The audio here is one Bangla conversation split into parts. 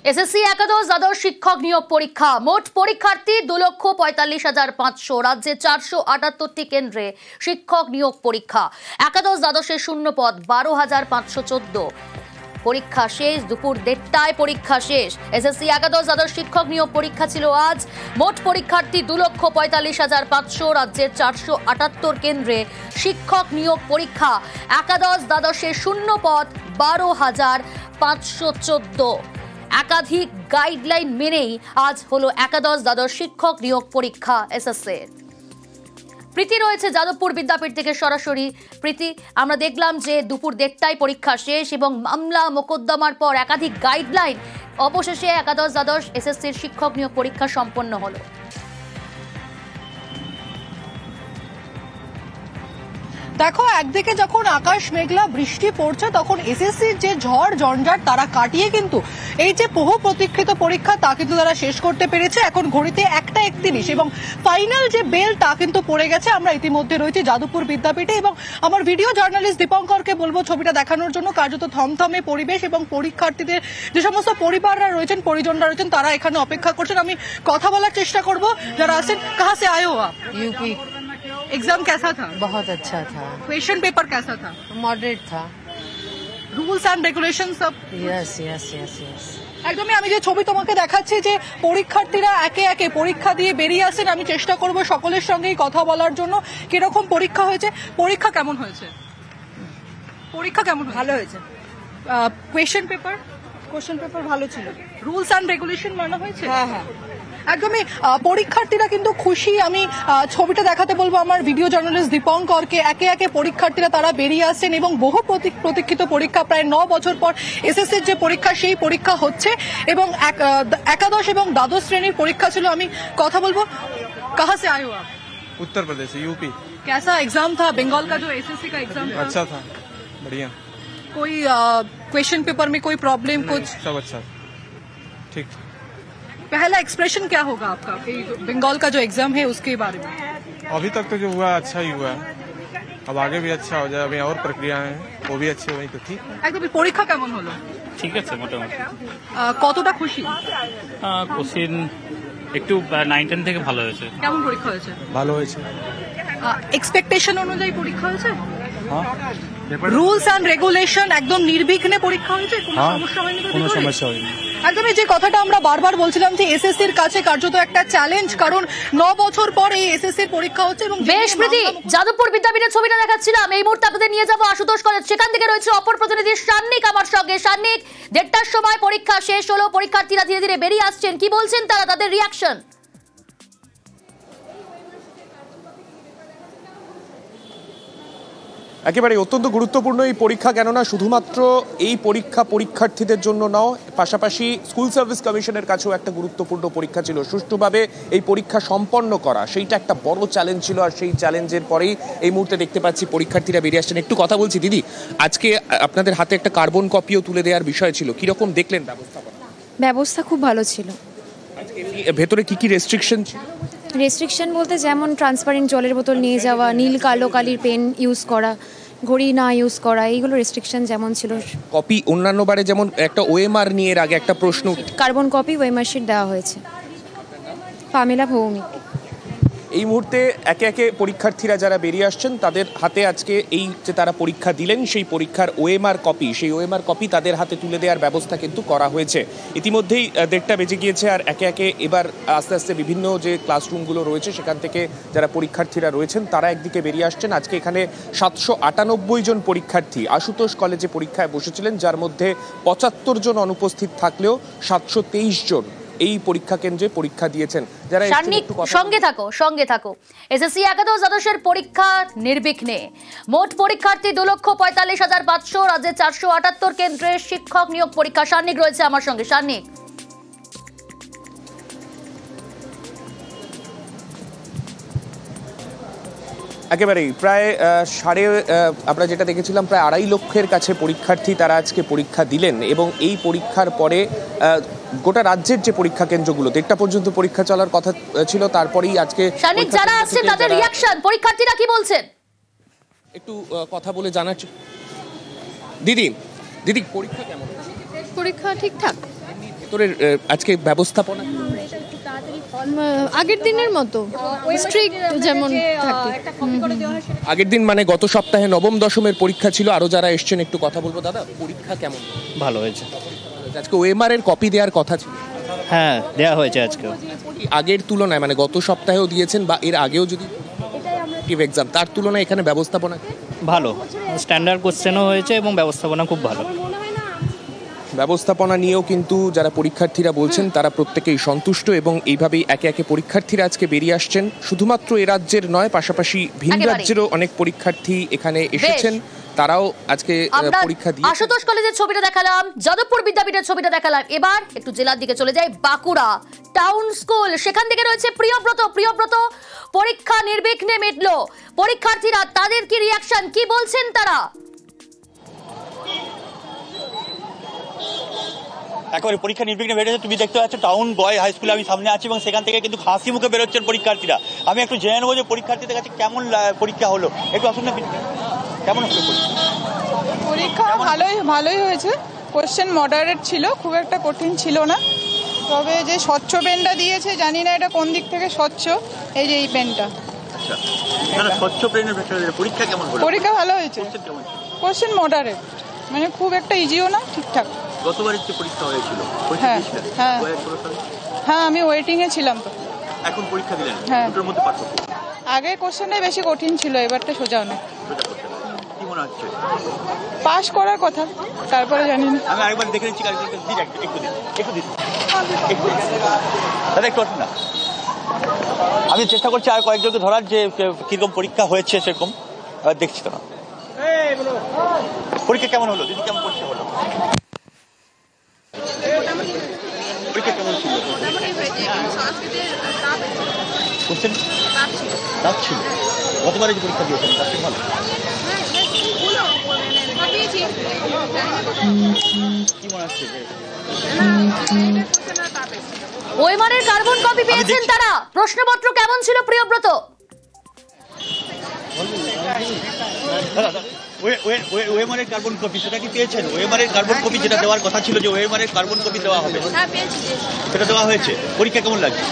এসএসসি একাদশ দ্বাদশ শিক্ষক নিয়োগ পরীক্ষা মোট পরীক্ষার্থী 2,45,500 রাজ্যে 478টি কেন্দ্রে শিক্ষক নিয়োগ পরীক্ষা একাদশ দ্বাদশের শূন্য পদ 12,514 পরীক্ষা শেষ দুপুর 1:30টায় পরীক্ষা শেষ এসএসসি একাদশ দ্বাদশ শিক্ষক নিয়োগ পরীক্ষা ছিল আজ মোট পরীক্ষার্থী 2,45,500 রাজ্যের 478 কেন্দ্রে শিক্ষক নিয়োগ পরীক্ষা একাদশ দ্বাদশের শূন্য পদ 12,514 একাধিক গাইডলাইন মেনেই আজ হলো একাদশ দ্বাদশ শিক্ষক নিয়োগ পরীক্ষা এসএসসি প্রীতি রয়েছে যাদবপুর বিদ্যাপীঠ থেকে সরাসরি প্রীতি আমরা দেখলাম যে দুপুর 1:30টায় পরীক্ষা শেষ এবং মামলা মোকদ্দমার পর একাধিক গাইডলাইন অবশেষে একাদশ দ্বাদশ এসএসসির শিক্ষক নিয়োগ পরীক্ষা সম্পন্ন হলো। দেখো একদিকে যখন আকাশ মেঘলা বৃষ্টি পড়ছে তখন এসএসসির যে ঝড় ঝঞ্ঝাট তারা কাটিয়ে কিন্তু এই যে বহু প্রতীক্ষিত পরীক্ষা তা কিন্তু তারা শেষ করতে পেরেছে। এখন ঘড়িতে 1:31 এবং ফাইনাল যে বেল তা কিন্তু পড়ে গেছে। আমরা ইতিমধ্যে রয়েছি যাদবপুর বিদ্যাপীঠে এবং আমার ভিডিও জার্নালিস্ট দীপঙ্করকে বলবো ছবিটা দেখানোর জন্য। কার্যত থমথমে পরিবেশ এবং পরীক্ষার্থীদের যে সমস্ত পরিবাররা রয়েছেন পরিজনরা রয়েছেন তারা এখানে অপেক্ষা করছেন। আমি কথা বলার চেষ্টা করব যারা আছেন। কাহা সে আয়ে হো আপ? यूपी। एग्जाम कैसा था? बहुत अच्छा था। क्वेश्चन पेपर कैसा था? मॉडरेट था। रूल्स एंड रेगुलेशन सब यस यस यस यस। একদমই। আমি যে ছবি তোমাকে দেখাচ্ছি যে পরীক্ষার্থীরা একে একে পরীক্ষা দিয়ে বেরিয়ে আসেন। আমি চেষ্টা করব সকলের সঙ্গেই কথা বলার জন্য। কিরকম পরীক্ষা হয়েছে? পরীক্ষা কেমন হয়েছে? পরীক্ষা কেমন? ভালো হয়েছে। কোয়েশ্চেন পেপার ভালো ছিল। রুলস এন্ড রেগুলেশন মানা হয়েছে? হ্যাঁ হ্যাঁ একদমই। পরীক্ষার্থীরা কিন্তু খুশি। আমি ছবিটা দেখাতে বলবো আমার ভিডিও জার্নালিস্ট দীপঙ্করকে। একে একে পরীক্ষার্থীরা তারা বেরিয়ে আসছেন এবং বহু প্রতীক্ষিত পরীক্ষা প্রায় 9 বছর পর এসএসসির যে পরীক্ষা সেই পরীক্ষা হচ্ছে এবং একাদশ এবং দ্বাদশ শ্রেণীর পরীক্ষা ছিল। আমি কথা বলবো। কাহা সে আয়ে হো আপ? उत्तर प्रदेश यूपी। कैसा एग्जाम था? बंगाल का जो एसएससी का एग्जाम था अच्छा था, बढ़िया। कोई क्वेश्चन पेपर में कोई प्रॉब्लम कुछ? सब अच्छा ठीक। पहला एक्सप्रेशन क्या होगा आपका कि बंगाल का जो एग्जाम है उसके बारे में? अभी तक तो जो हुआ अच्छा ही हुआ है, अब आगे भी अच्छा हो जाए। अभी और प्रक्रिया है वो भी अच्छी हुई तो ठीक। একদম। পরীক্ষা কেমন হলো? ঠিক আছে মোটামুটি। কতটা খুশি? কোশ্চিন একটু 9-10 থেকে ভালো হয়েছে। কেমন পরীক্ষা হয়েছে? ভালো হয়েছে। এক্সপেকটেশন অনুযায়ী পরীক্ষা হয়েছে? হ্যাঁ। রুলস এন্ড রেগুলেশন একদম নির্বিঘ্নে পরীক্ষা হয়েছে? কোনো সমস্যা হয়নি? কোনো সমস্যা হয়নি। একদমই। যে কথাটা আমরা বারবার বলছিলাম যে এসএসসির কাছে কার্যত একটা চ্যালেঞ্জ, কারণ 9 বছর পর এই এসএসসির পরীক্ষা হচ্ছে এবং বেশ প্রীতি, যাদবপুর বিদ্যাপীঠের ছবিটা দেখাচ্ছিলাম। এই মুহূর্তে আপনাদের নিয়ে যাবো আশুতোষ কলেজ। সেখান থেকে রয়েছে অপর প্রতিনিধি সান্নিক আমার সঙ্গে। সান্নিক, 1:30টার সময় পরীক্ষা শেষ হলো, পরীক্ষার্থীরা ধীরে ধীরে বেরিয়ে আসছেন, কি বলছেন তারা, তাদের রিয়াকশন? একেবারে অত্যন্ত গুরুত্বপূর্ণ এই পরীক্ষা, কেননা শুধুমাত্র এই পরীক্ষা পরীক্ষার্থীদের জন্য নয়, পাশাপাশি স্কুল সার্ভিস কমিশনের কাছেও একটা গুরুত্বপূর্ণ পরীক্ষা ছিল। সুষ্ঠুভাবে এই পরীক্ষা সম্পন্ন করা সেইটা একটা বড় চ্যালেঞ্জ ছিল, আর সেই চ্যালেঞ্জের পরেই এই মুহূর্তে দেখতে পাচ্ছি পরীক্ষার্থীরা বেরিয়ে আসছেন। একটু কথা বলছি দিদি, আজকে আপনাদের হাতে একটা কার্বন কপিও তুলে দেওয়ার বিষয় ছিল, কিরকম দেখলেন ব্যবস্থাপনা? ব্যবস্থা খুব ভালো ছিল। ভেতরে কি কি রেস্ট্রিকশন ছিল? রেস্ট্রিকশন বলতে যেমন ট্রান্সপারেন্ট জলের বোতল নিয়ে যাওয়া, নীল কালো কালির পেন ইউজ করা, ঘড়ি না ইউজ করা, এইগুলো রেস্ট্রিকশন যেমন ছিল। কপি অন্যান্য বারে যেমন একটা ওএমআর নিয়ে এর আগে একটা প্রশ্ন, কার্বন কপি ওয়েমার শিট দেওয়া হয়েছে। পামেলা ভৌমিক। এই মুহূর্তে একে একে পরীক্ষার্থীরা যারা বেরিয়ে আসছেন তাদের হাতে আজকে এই যে তারা পরীক্ষা দিলেন সেই পরীক্ষার ওএমআর কপি, সেই ওএমআর কপি তাদের হাতে তুলে দেওয়ার ব্যবস্থা কিন্তু করা হয়েছে। ইতিমধ্যেই 1:30টা বেজে গিয়েছে, আর একে একে এবার আস্তে আস্তে বিভিন্ন যে ক্লাসরুমগুলো রয়েছে সেখান থেকে যারা পরীক্ষার্থীরা রয়েছেন তারা একদিকে বেরিয়ে আসছেন। আজকে এখানে 798 জন পরীক্ষার্থী আশুতোষ কলেজে পরীক্ষায় বসেছিলেন, যার মধ্যে 75 জন অনুপস্থিত থাকলেও 723 জন এই পরীক্ষা কেন্দ্রে পরীক্ষা দিয়েছেন। যারা সঙ্গে থাকো। এসএসসি একাদশ দ্বাদশের পরীক্ষা নির্বিঘ্নে মোট পরীক্ষার্থী 2,45,500 রাজ্যে 478 কেন্দ্রে শিক্ষক নিয়োগ পরীক্ষা। সান্নিক রয়েছে আমার সঙ্গে। সান্নিক, একেবারেই প্রায় আমরা যেটা দেখেছিলাম প্রায় 2.5 লক্ষের কাছে পরীক্ষার্থী তারা আজকে পরীক্ষা দিলেন এবং এই পরীক্ষার পরে গোটা রাজ্যের যে পরীক্ষা কেন্দ্রগুলো 1টা পর্যন্ত পরীক্ষা চলার কথা ছিল, তারপরেই আজকে যারা আসছে তাদের রিয়াকশন, পরীক্ষার্থীরা কি বলছেন একটু কথা বলে জানাচ্ছি। দিদি পরীক্ষা কেমন? পরীক্ষা ঠিকঠাক। তোরের আজকে ব্যবস্থাপনা আগের দিনের মতো স্ট্রিক্ট যেমন থাকে। আগের দিন মানে গত সপ্তাহে নবম দশমের পরীক্ষা ছিল, আরো যারা এসছেন একটু কথা বলবো। দাদা, পরীক্ষা কেমন? ভালো হয়েছে। আজকে ওএমআর এর কপি দেওয়ার কথা ছিল, হ্যাঁ দেওয়া হয়েছে আজকে। আগের তুলনায় মানে গত সপ্তাহেও দিয়েছেন বা এর আগেও যদি এক্সাম, তার তুলনায় এখানে ব্যবস্থাপনা ভালো, স্ট্যান্ডার্ড কোশ্চেনও হয়েছে এবং ব্যবস্থাপনা খুব ভালো। ব্যবস্থাপনা নিয়েও কিন্তু যারা পরীক্ষার্থীরা বলছেন তারা প্রত্যেকেই সন্তুষ্ট এবং এইভাবেই একে একে পরীক্ষার্থীরা আজকে বেরিয়ে আসছেন। শুধুমাত্র এ রাজ্যের নয়, পাশাপাশি ভিন রাজ্যেরও অনেক পরীক্ষার্থী এখানে এসেছেন, তারাও আজকে পরীক্ষা দিয়ে। আশুতোষ কলেজের ছবিটা দেখালাম, যাদবপুর বিদ্যাপীঠের ছবিটা দেখালাম, এবার একটু জেলার দিকে চলে যাই। বাঁকুড়া টাউন স্কুল, সেখান থেকে রয়েছে প্রিয়ব্রত। পরীক্ষা নির্বিঘ্নে মিটলো। পরীক্ষার্থীরা তাদের কি রিয়াকশন, কি বলছেন তারা? একেবারে পরীক্ষা নির্বিঘ্নে বেরোচ্ছে। তুমি দেখতে পাচ্ছ টাউন বয় হাই স্কুলে আমি সামনে আছি এবং সেখান থেকে কিন্তু হাসি মুখে বেরোচ্ছেন পরীক্ষার্থীরা। আমি একটু জেনে নেবো যে পরীক্ষার্থীদের কাছে কেমন পরীক্ষা হলো, একটু আসুন না। কেমন হলো পরীক্ষা? ভালোই হয়েছে। কোশ্চেন মডারেট ছিল, খুব একটা কঠিন ছিল না। তবে যে স্বচ্ছ পেনটা দিয়েছে, জানি না এটা কোন দিক থেকে স্বচ্ছ, এই যে এই পেনটা। আচ্ছা, স্বচ্ছ পেনের পরীক্ষা কেমন হলো? পরীক্ষা ভালো হয়েছে। কোশ্চেন মডারেট, মানে খুব একটা ইজিও না, ঠিকঠাক। গতবারের যে পরীক্ষা হয়েছিল, হ্যাঁ আমি ওয়েটিং এ ছিলাম। তো এখন পরীক্ষা দিলেন, হ্যাঁ। দুটোর মধ্যে পার্থক্য? আগের কোশ্চেনটাই বেশি কঠিন ছিল, এবারটা সোজা অনেক। কি মনে হচ্ছে? পাস করার কথা, তারপরে জানি না। আমি আরেকবার দেখে নিচ্ছি, একটু দিন দাদা, একটু আসুন না। আমি চেষ্টা করছি আর কয়েকজনকে ধরার যে কিরকম পরীক্ষা হয়েছে সেরকম দেখছি তো না। পরীক্ষা কেমন হলো দিদি, কেমন পরীক্ষা হলো? পরীক্ষা কেমন ছিল? কোশ্চেন টাফ ছিল। গতবারে যে পরীক্ষা দিয়েছেন তার থেকে ভালো? কি মনে হচ্ছে? ওএমআরের কার্বন কপি পেয়েছেন তারা। প্রশ্নপত্র কেমন ছিল প্রিয়ব্রত? ওএমআরের কার্বন কপি সেটা কি পেয়েছেন? ওএমআরের কার্বন কপি যেটা দেওয়ার কথা ছিল, যে ওএমআরের কার্বন কপি দেওয়া হবে, সেটা দেওয়া হয়েছে। পরীক্ষা কেমন লাগছে?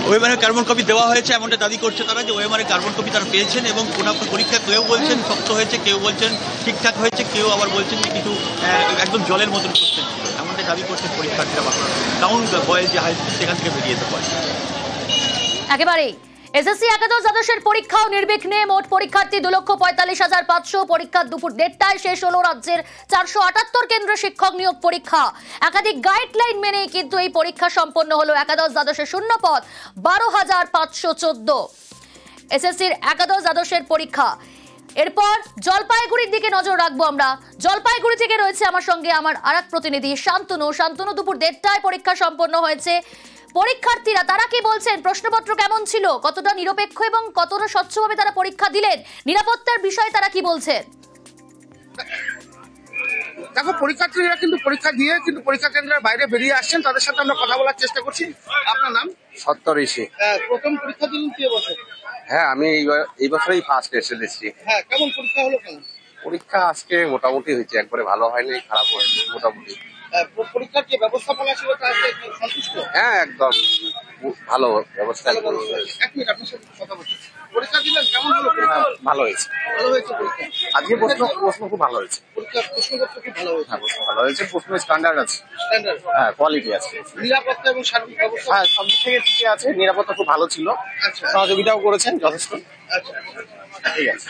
ওএমআরের কার্বন কপি দেওয়া হয়েছে এমনটা দাবি করছে তারা, যে ওএমআরের কার্বন কপি তারা পেয়েছেন এবং কোনো পরীক্ষা কেউ বলছেন শক্ত হয়েছে, কেউ বলছেন ঠিকঠাক হয়েছে, কেউ আবার বলছেন যে কিছু একদম জলের মতন কোশ্চেন ছিল, এমনটা দাবি করছেন পরীক্ষার্থীরা। টাউন বয়েজ যে হাই স্কুল সেখান থেকে বেরিয়ে যেতে পারে। একেবারেই এসএসসি একাদশ দ্বাদশের পরীক্ষাও নির্বিঘ্নে। মোট পরীক্ষার্থী 2,45,500। পরীক্ষা দুপুর 1:30টায় শেষ হলো। রাজ্যের 478 কেন্দ্রে শিক্ষক নিয়োগ পরীক্ষা। একাধিক গাইডলাইন মেনে কিন্তু এই পরীক্ষা সম্পন্ন হলো। একাদশ দ্বাদশের শূন্যপদ 12,514। এসএসসির একাদশ দ্বাদশের পরীক্ষা। এরপর জলপাইগুড়ির দিকে নজর রাখবো আমরা। জলপাইগুড়ি থেকে রয়েছে আমার সঙ্গে আমার আরেক প্রতিনিধি শান্তনু। দুপুর 1:30টায় পরীক্ষা সম্পন্ন হয়েছে। পরীক্ষার্থীরা তারা কি বলছেন, প্রশ্নপত্র কেমন ছিল, কতটা নিরপেক্ষ এবং কতটা স্বচ্ছভাবে তারা পরীক্ষা দিলেন, নিরাপত্তার বিষয়ে তারা কি বলছেন? দেখো, পরীক্ষার্থীরা কিন্তু পরীক্ষা দিয়ে কিন্তু পরীক্ষা কেন্দ্রের বাইরে বেরিয়ে আসছেন, তাদের সাথে আমরা কথা বলার চেষ্টা করছি। আপনার নাম? সত্তর ঋষি। প্রথম পরীক্ষা দিলেন কি বছর? হ্যাঁ, আমি এই বছরই ফার্স্ট এসেছি। হ্যাঁ, কেমন পরীক্ষা হলো? কেমন পরীক্ষা আজকে মোটামুটি হয়েছে, একবারে ভালো হয়নি, খারাপ হয়নি, মোটামুটি। পরীক্ষার যে ব্যবস্থাপনা ছিল তাতে সন্তুষ্ট? হ্যাঁ, একদম ভালো ব্যবস্থা। এক মিনিট, আপনার সাথে কথা বলছি। পরীক্ষা দিলেন, কেমন হলো? ভালো হয়েছে। ভালো হয়েছে পরীক্ষা। আজকে প্রশ্ন খুব ভালো হয়েছে। পরীক্ষার প্রশ্নপত্র খুব ভালো হয়েছে। হ্যাঁ, প্রশ্ন ভালো হয়েছে, প্রশ্ন স্ট্যান্ডার্ড আছে। স্ট্যান্ডার্ড, হ্যাঁ, কোয়ালিটি আছে। নিরাপত্তা এবং সার্বিক ব্যবস্থা? হ্যাঁ, সব দিক থেকে ঠিকই আছে। নিরাপত্তা খুব ভালো ছিল, সহযোগিতাও করেছেন যথেষ্ট। আচ্ছা, ঠিক আছে।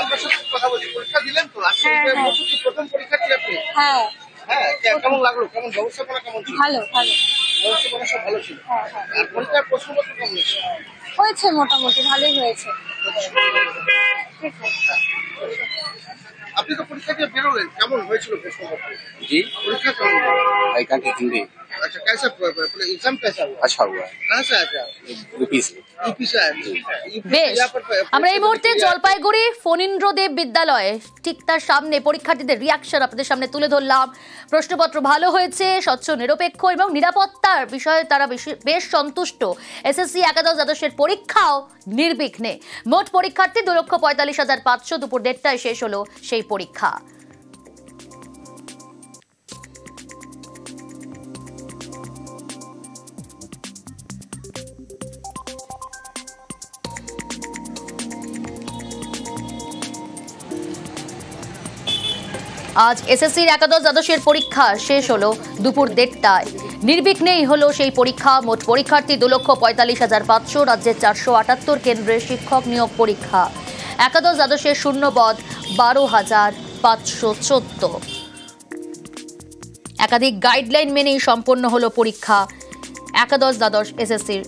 আপনার সাথে কথা বলছি। পরীক্ষা দিলেন তো আজকে? প্রথম পরীক্ষার্থী আপনি? হ্যাঁ হ্যাঁ, কেমন লাগলো? কেমন ব্যবস্থাপনা কেমন ছিল? ভালো ব্যবস্থাপনা সব ভালো ছিল। আর পরীক্ষার প্রশ্নপত্র কেমন হয়েছে, মোটামুটি ভালোই হয়েছে। আপনি তো পরীক্ষা দিয়ে বেরোলেন, কেমন হয়েছিল প্রশ্নপত্র? जी, परीक्षा कौन आइकन की हिंदी। अच्छा, कैसा एग्जाम कैसा हुआ? अच्छा हुआ है। कहाँ से आया आप? यूपी से। यूपी से आए? বেশ, আমরা এই মুহূর্তে জলপাইগুড়ি ফণীন্দ্রদেব বিদ্যালয়ে ঠিক তার সামনে পরীক্ষার্থীদের রিয়াকশন আপনাদের সামনে তুলে ধরলাম। প্রশ্নপত্র ভালো হয়েছে, স্বচ্ছ নিরপেক্ষ এবং নিরাপত্তার বিষয়ে তারা বেশ সন্তুষ্ট। এসএসসি একাদশ দ্বাদশের পরীক্ষাও নির্বিঘ্নে। মোট পরীক্ষার্থী 2,45,500। দুপুর 1:30টায় শেষ হলো সেই পরীক্ষা। আজ এসএসসির একাদশ দ্বাদশের পরীক্ষা শেষ হলো দুপুর 1:30টায়। নির্বিঘ্নেই হলো সেই পরীক্ষা। মোট পরীক্ষার্থী 2,45,500, রাজ্যের 478 কেন্দ্রে শিক্ষক নিয়োগ পরীক্ষা। একাদশ দ্বাদশের শূন্যপদ 12,514। একাধিক গাইডলাইন মেনেই সম্পন্ন হলো পরীক্ষা একাদশ দ্বাদশ এসএসসির।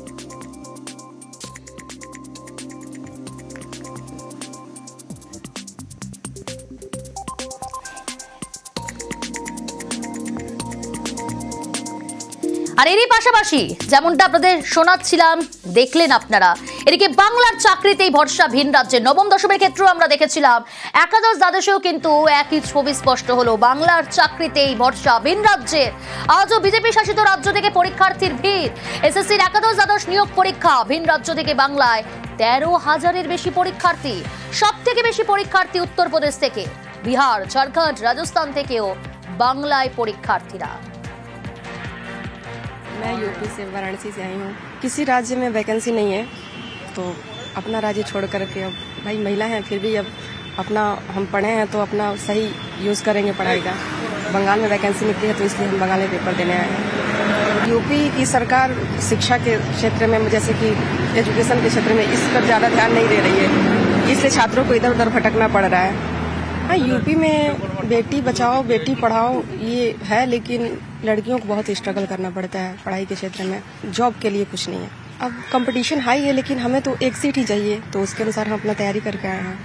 আর এরই পাশাপাশি যেমনটা আপনাদের শোনাচ্ছিলাম, দেখলেন আপনারা, এদিকে বাংলার চাকরিতেই ভরসা ভিন রাজ্যে। নবম দশমের ক্ষেত্রেও আমরা দেখেছিলাম, একাদশ দ্বাদশেও কিন্তু একই ছবি স্পষ্ট হলো, বাংলার চাকরিতেই ভরসা ভিন রাজ্যের। আজও বিজেপি শাসিত রাজ্য থেকে পরীক্ষার্থীর ভিড়। এসএসসির একাদশ দ্বাদশ নিয়োগ পরীক্ষা। ভিন রাজ্য থেকে বাংলায় 13,000-এর বেশি পরীক্ষার্থী। সব থেকে বেশি পরীক্ষার্থী উত্তরপ্রদেশ থেকে, বিহার, ঝাড়খণ্ড, রাজস্থান থেকেও বাংলায় পরীক্ষার্থীরা। मैं यूपी से, वाराणसी से आई हूँ। किसी राज्य में वैकेंसी नहीं है तो अपना राज्य छोड़ करके, अब भाई महिला हैं फिर भी अब अपना हम पढ़े हैं तो अपना सही यूज़ करेंगे पढ़ाई का। बंगाल में वैकेंसी निकली है तो इसलिए हम बंगाल में पेपर देने आए हैं। यूपी की सरकार शिक्षा के क्षेत्र में, जैसे कि एजुकेशन के क्षेत्र में, इस पर ज़्यादा ध्यान नहीं दे रही है, इसलिए छात्रों को इधर उधर भटकना पड़ रहा है। हाँ, यूपी में बेटी बचाओ बेटी पढ़ाओ ये है, लेकिन लड़कियों को बहुत स्ट्रगल करना पड़ता है पढ़ाई के क्षेत्र में। जॉब के लिए कुछ नहीं है। अब कंपटीशन हाई है, लेकिन हमें तो एक सीट ही चाहिए, तो उसके अनुसार हम अपना तैयारी करके आए हैं।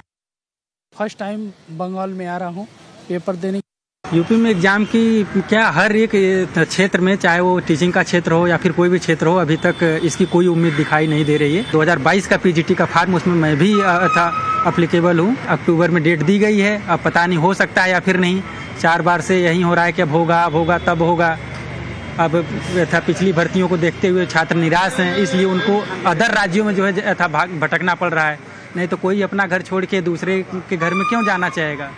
फर्स्ट टाइम बंगाल में आ रहा हूँ पेपर देने। यूपी में एग्जाम की क्या हर एक क्षेत्र में, चाहे वो टीचिंग का क्षेत्र हो या फिर कोई भी क्षेत्र हो, अभी तक इसकी कोई उम्मीद दिखाई नहीं दे रही है। 2022 का पीजीटी का फार्म, उसमें मैं भी था अप्लीकेबल हूँ। अक्टूबर में डेट दी गई है, अब पता नहीं हो सकता है या फिर नहीं। 4 बार से यही हो रहा है कि अब होगा तब होगा। अब था पिछली भर्तियों को देखते हुए छात्र निराश हैं, इसलिए उनको अदर राज्यों में जो है था भटकना पड़ रहा है। नहीं तो कोई अपना घर छोड़ के दूसरे के घर में क्यों जाना चाहेगा।